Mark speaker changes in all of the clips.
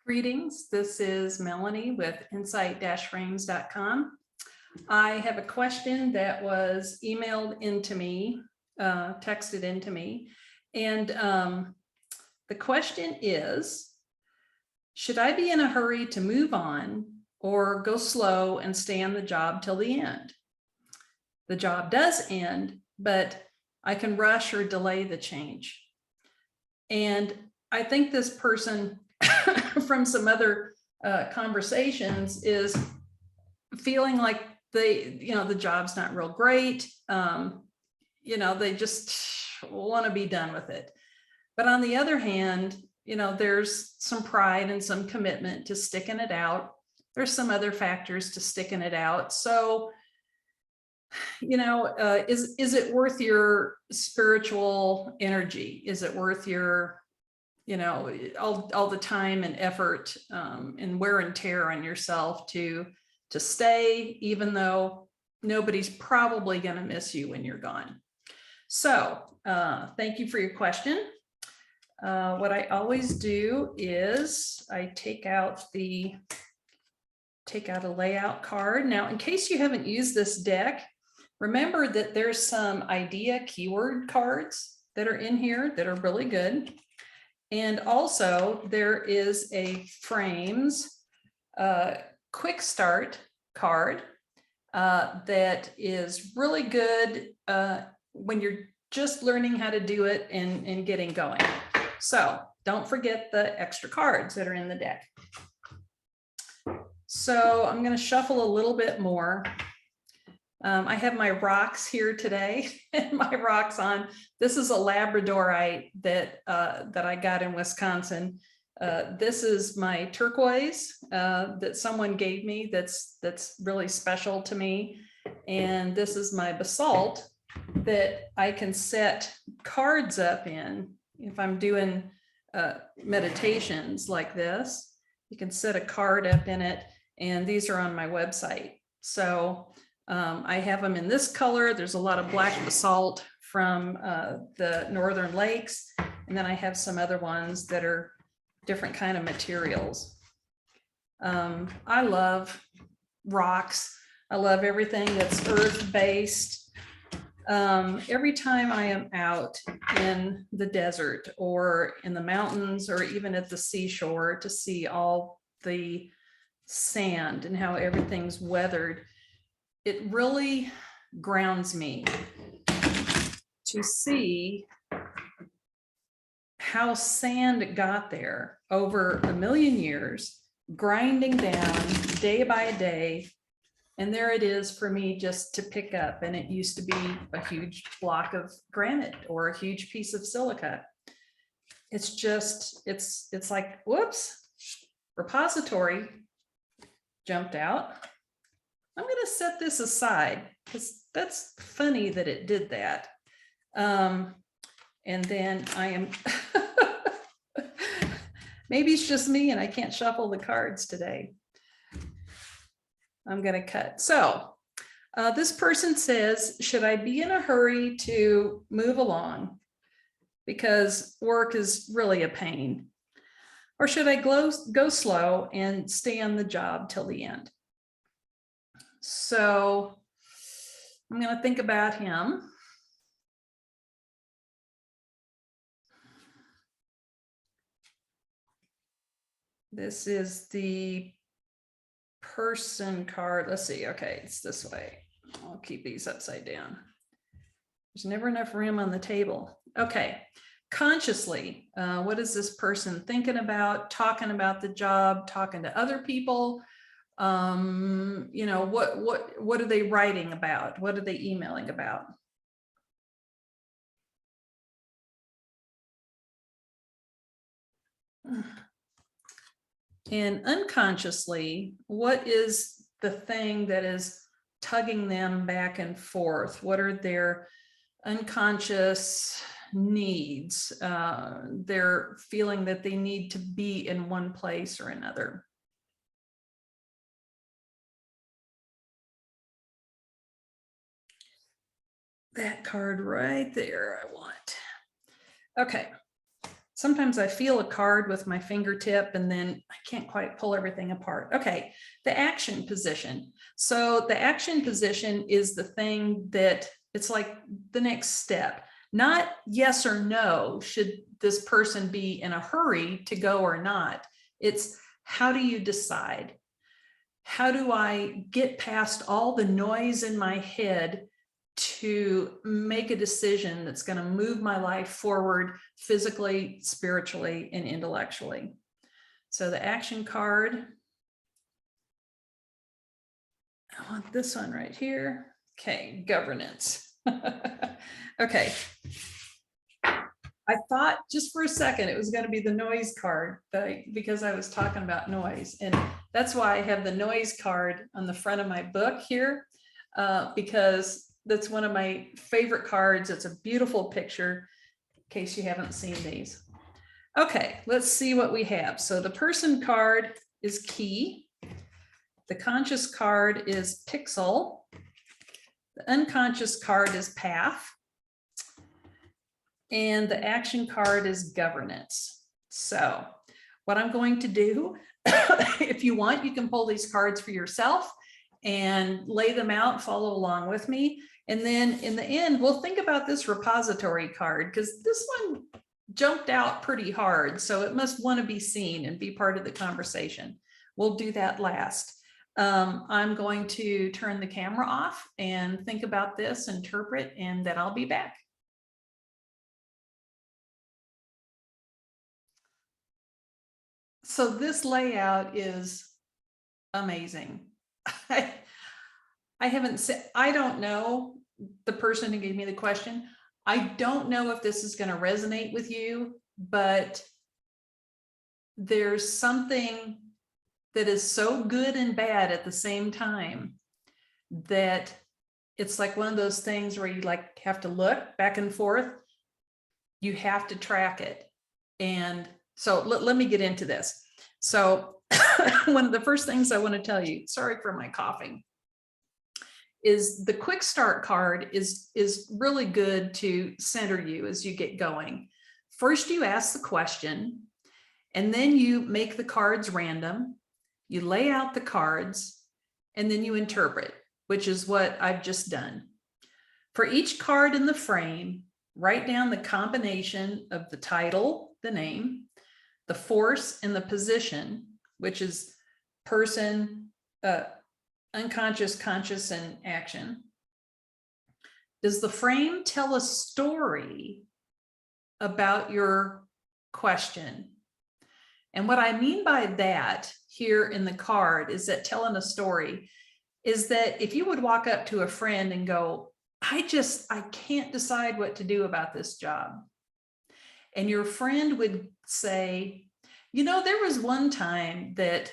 Speaker 1: Greetings, this is Melanie with insight-frames.com. I have a question that was emailed into me, texted into me, and the question is, should I be in a hurry to move on or go slow and stay on the job till the end? The job does end, but I can rush or delay the change. And I think this person from some other conversations is feeling like the job's not real great. They just want to be done with it. But on the other hand, there's some pride and some commitment to sticking it out. There's some other factors to sticking it out. So, is it worth your spiritual energy? Is it worth your all the time and effort and wear and tear on yourself to stay, even though nobody's probably going to miss you when you're gone? So thank you for your question. What I always do is I take out a layout card. Now, in case you haven't used this deck, remember that there's some idea keyword cards that are in here that are really good. And also there is a frames quick start card that is really good when you're just learning how to do it and getting going. So don't forget the extra cards that are in the deck. So I'm going to shuffle a little bit more. I have my rocks here today, and my rocks on. This is a Labradorite that I got in Wisconsin. This is my turquoise that someone gave me. That's really special to me. And this is my basalt that I can set cards up in. If I'm doing meditations like this, you can set a card up in it, and these are on my website. So I have them in this color. There's a lot of black basalt from the Northern Lakes. And then I have some other ones that are different kind of materials. I love rocks. I love everything that's earth-based. Every time I am out in the desert or in the mountains or even at the seashore to see all the sand and how everything's weathered, it really grounds me to see how sand got there over a million years, grinding down day by day. And there it is for me just to pick up. And it used to be a huge block of granite or a huge piece of silica. It's just, it's like, whoops, repository jumped out. I'm going to set this aside because that's funny that it did that. And then I am, maybe it's just me and I can't shuffle the cards today. I'm going to cut. So this person says, should I be in a hurry to move along because work is really a pain? Or should I go slow and stay on the job till the end? So I'm going to think about him. This is the person card. Let's see. Okay, it's this way. I'll keep these upside down. There's never enough room on the table. Okay. Consciously, what is this person thinking about, talking about the job, talking to other people? What are they writing about? What are they emailing about? And unconsciously, what is the thing that is tugging them back and forth? What are their unconscious needs? They're feeling that they need to be in one place or another. That card right there I want. Okay, sometimes I feel a card with my fingertip and then I can't quite pull everything apart. Okay, the action position. So the action position is the thing that it's like the next step, not yes or no, should this person be in a hurry to go or not. It's how do you decide? How do I get past all the noise in my head to make a decision that's going to move my life forward physically, spiritually, and intellectually? So the action card, I want this one right here. Okay, governance. Okay. I thought just for a second it was going to be the noise card, but because I was talking about noise, and that's why I have the noise card on the front of my book here, because that's one of my favorite cards. It's a beautiful picture, in case you haven't seen these. Okay, let's see what we have. So the person card is key. The conscious card is pixel. The unconscious card is path. And the action card is governance. So what I'm going to do, if you want, you can pull these cards for yourself and lay them out, follow along with me. And then in the end, we'll think about this repository card, because this one jumped out pretty hard. So it must want to be seen and be part of the conversation. We'll do that last. I'm going to turn the camera off and think about this, interpret, and then I'll be back. So this layout is amazing. I haven't said, I don't know the person who gave me the question. I don't know if this is going to resonate with you, but there's something that is so good and bad at the same time that it's like one of those things where you like have to look back and forth. You have to track it. And so let me get into this. So one of the first things I want to tell you, sorry for my coughing, is the quick start card is really good to center you as you get going. First, you ask the question, and then you make the cards random. You lay out the cards, and then you interpret, which is what I've just done. For each card in the frame, write down the combination of the title, the name, the force, and the position, which is person, unconscious, conscious, and action. Does the frame tell a story about your question? And what I mean by that here in the card is that telling a story is that if you would walk up to a friend and go, I can't decide what to do about this job. And your friend would say, you know, there was one time that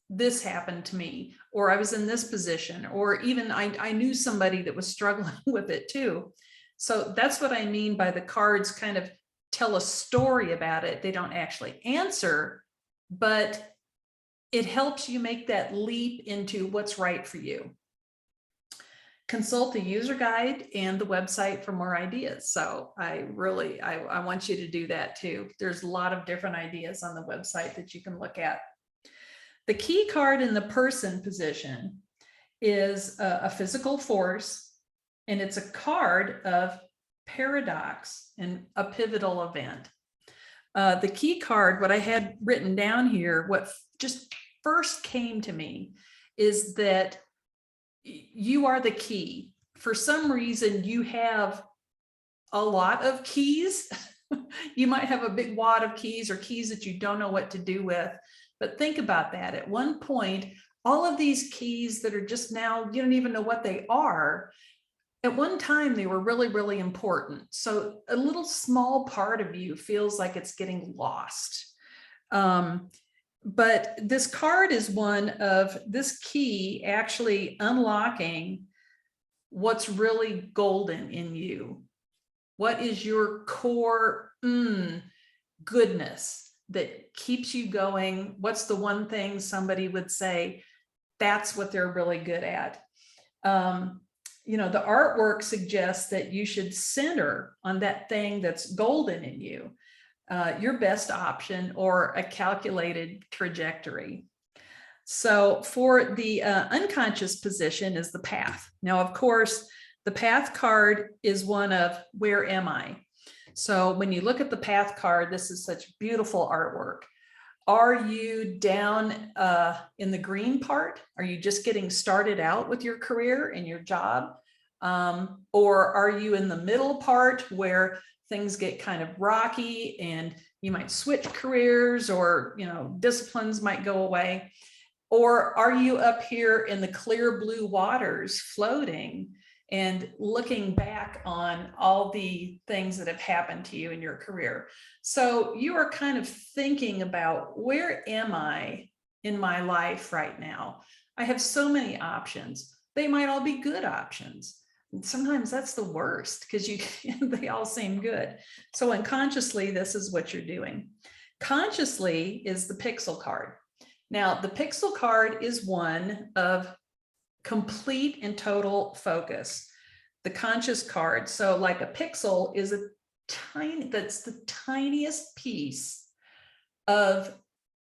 Speaker 1: this happened to me, or I was in this position, or even I knew somebody that was struggling with it too. So that's what I mean by the cards kind of tell a story about it. They don't actually answer, but it helps you make that leap into what's right for you. Consult the user guide and the website for more ideas. So I want you to do that too. There's a lot of different ideas on the website that you can look at. The key card in the person position is a physical force, and it's a card of paradox and a pivotal event. The key card, what I had written down here, what just first came to me is that you are the key. For some reason, you have a lot of keys. You might have a big wad of keys or keys that you don't know what to do with. But think about that. At one point, all of these keys that are just now, you don't even know what they are. At one time, they were really, really important. So a little small part of you feels like it's getting lost. But this card is one of this key actually unlocking what's really golden in you. What is your core goodness that keeps you going? What's the one thing somebody would say, that's what they're really good at? You know, the artwork suggests that you should center on that thing that's golden in you. your best option or a calculated trajectory. So for the unconscious position is the path. Now, of course, the path card is one of where am I? So when you look at the path card, this is such beautiful artwork. Are you down in the green part? Are you just getting started out with your career and your job? Or are you in the middle part where things get kind of rocky and you might switch careers, or disciplines might go away? Or are you up here in the clear blue waters floating and looking back on all the things that have happened to you in your career? So you are kind of thinking about, where am I in my life right now? I have so many options. They might all be good options. And sometimes that's the worst because they all seem good. So unconsciously, this is what you're doing. Consciously is the pixel card. Now, the pixel card is one of complete and total focus. The conscious card, so like a pixel is that's the tiniest piece of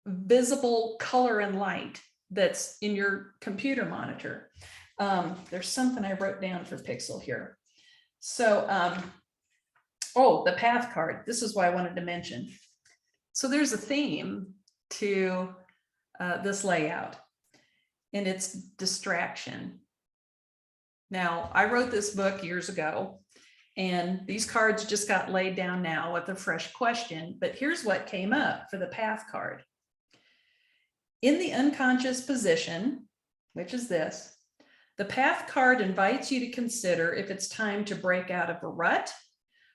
Speaker 1: visible color and light that's in your computer monitor. There's something I wrote down for pixel here. So, the path card, this is why I wanted to mention. So there's a theme to this layout, and it's distraction. Now, I wrote this book years ago, and these cards just got laid down now with a fresh question, but here's what came up for the path card. In the unconscious position, which is this, the path card invites you to consider if it's time to break out of a rut,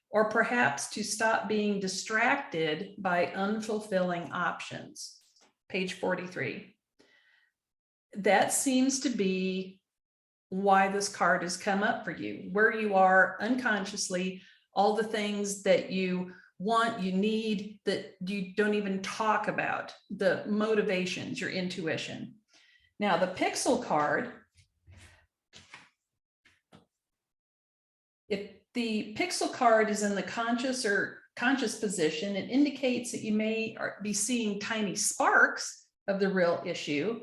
Speaker 1: or perhaps to stop being distracted by unfulfilling options. Page 43. That seems to be why this card has come up for you, where you are unconsciously, all the things that you want, you need, that you don't even talk about, the motivations, your intuition. Now, the pixel card, if the pixel card is in the conscious or conscious position, it indicates that you may be seeing tiny sparks of the real issue,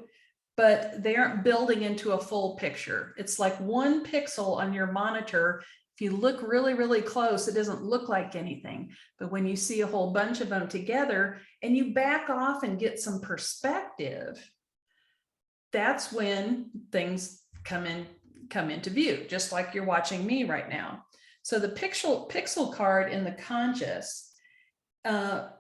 Speaker 1: but they aren't building into a full picture. It's like one pixel on your monitor. If you look really, really close, it doesn't look like anything. But when you see a whole bunch of them together and you back off and get some perspective, that's when things come into view, just like you're watching me right now. So the pixel card in the conscious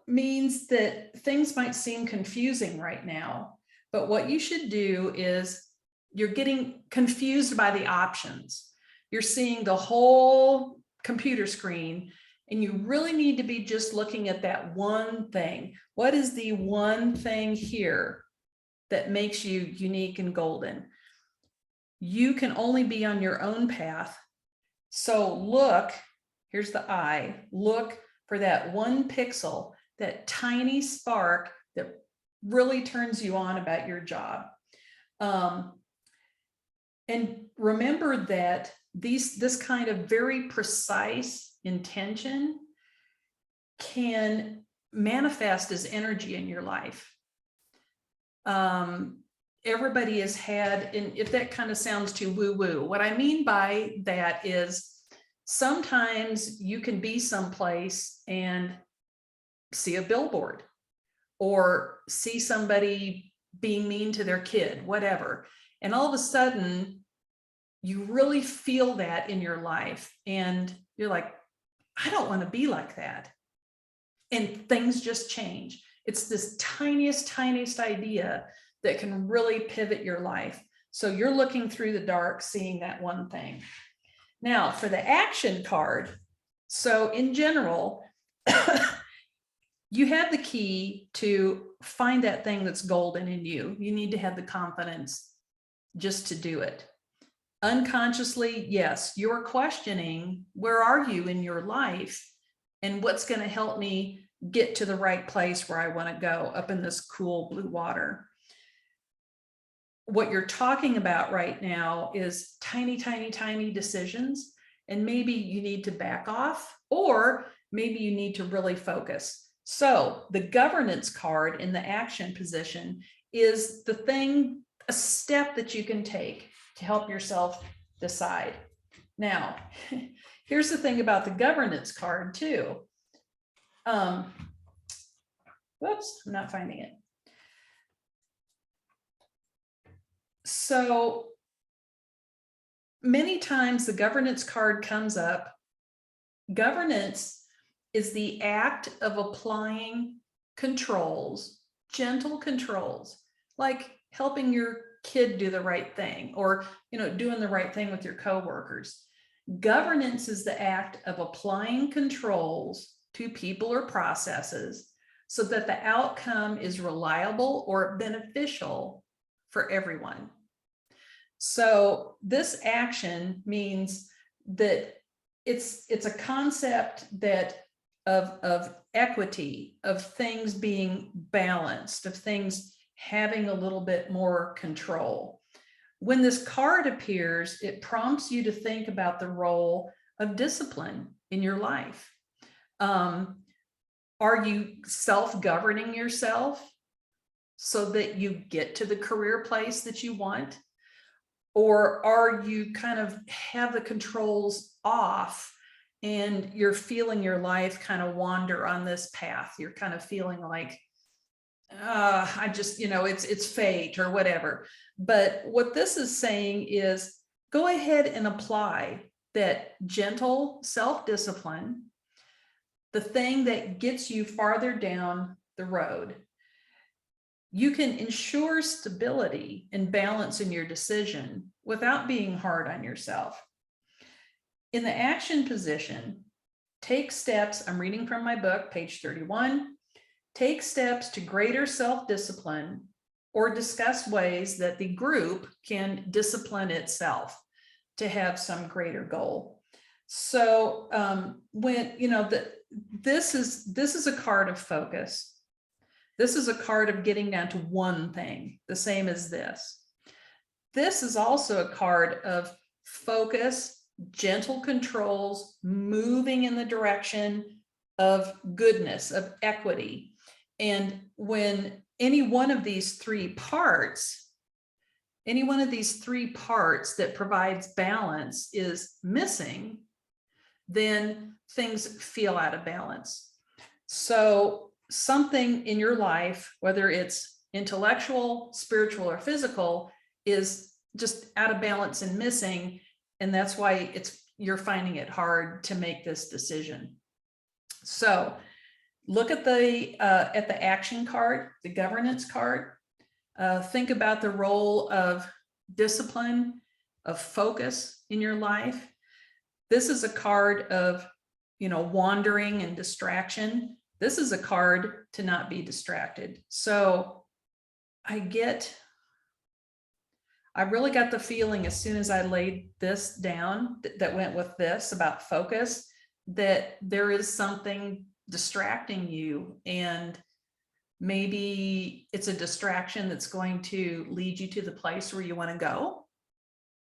Speaker 1: means that things might seem confusing right now, but what you should do is, you're getting confused by the options. You're seeing the whole computer screen, and you really need to be just looking at that one thing. What is the one thing here that makes you unique and golden? You can only be on your own path. So look, here's the eye, look for that one pixel, that tiny spark that really turns you on about your job. And remember that this kind of very precise intention can manifest as energy in your life. Everybody has had, and if that kind of sounds too woo-woo, what I mean by that is, sometimes you can be someplace and see a billboard, or see somebody being mean to their kid, whatever. And all of a sudden, you really feel that in your life. And you're like, I don't want to be like that. And things just change. It's this tiniest idea that can really pivot your life. So you're looking through the dark, seeing that one thing. Now, for the action card, so in general, you have the key to find that thing that's golden in you. You need to have the confidence just to do it. Unconsciously, yes, you're questioning, where are you in your life, and what's going to help me get to the right place where I want to go, up in this cool blue water. What you're talking about right now is tiny decisions, and maybe you need to back off, or maybe you need to really focus. So the governance card in the action position is the thing, a step that you can take to help yourself decide. Now, here's the thing about the governance card too. Whoops, I'm not finding it. So many times the governance card comes up. Governance is the act of applying controls, gentle controls, like helping your kid do the right thing, or doing the right thing with your coworkers. Governance is the act of applying controls to people or processes so that the outcome is reliable or beneficial for everyone. So this action means that it's a concept that of equity, of things being balanced, of things having a little bit more control. When this card appears, it prompts you to think about the role of discipline in your life. Are you self-governing yourself so that you get to the career place that you want? Or are you kind of have the controls off and you're feeling your life kind of wander on this path? You're kind of feeling like, I just, it's fate or whatever. But what this is saying is go ahead and apply that gentle self-discipline, the thing that gets you farther down the road. You can ensure stability and balance in your decision without being hard on yourself. In the action position, take steps. I'm reading from my book, page 31. Take steps to greater self-discipline or discuss ways that the group can discipline itself to have some greater goal. So when, this is a card of focus. This is a card of getting down to one thing, the same as this. This is also a card of focus, gentle controls, moving in the direction of goodness, of equity. And when any one of these three parts that provides balance is missing, then things feel out of balance. So something in your life, whether it's intellectual, spiritual, or physical, is just out of balance and missing. And that's why you're finding it hard to make this decision. So look at the action card, the governance card. Think about the role of discipline, of focus in your life. This is a card of, wandering and distraction. This is a card to not be distracted. So I really got the feeling as soon as I laid this down that went with this about focus, that there is something distracting you, and maybe it's a distraction that's going to lead you to the place where you want to go.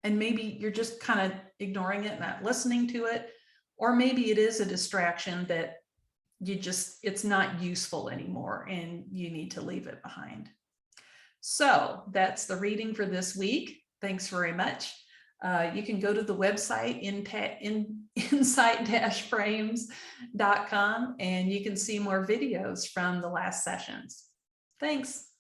Speaker 1: And maybe you're just kind of ignoring it, not listening to it. Or maybe it is a distraction that it's not useful anymore and you need to leave it behind. So that's the reading for this week. Thanks very much. You can go to the website insight-frames.com and you can see more videos from the last sessions. Thanks.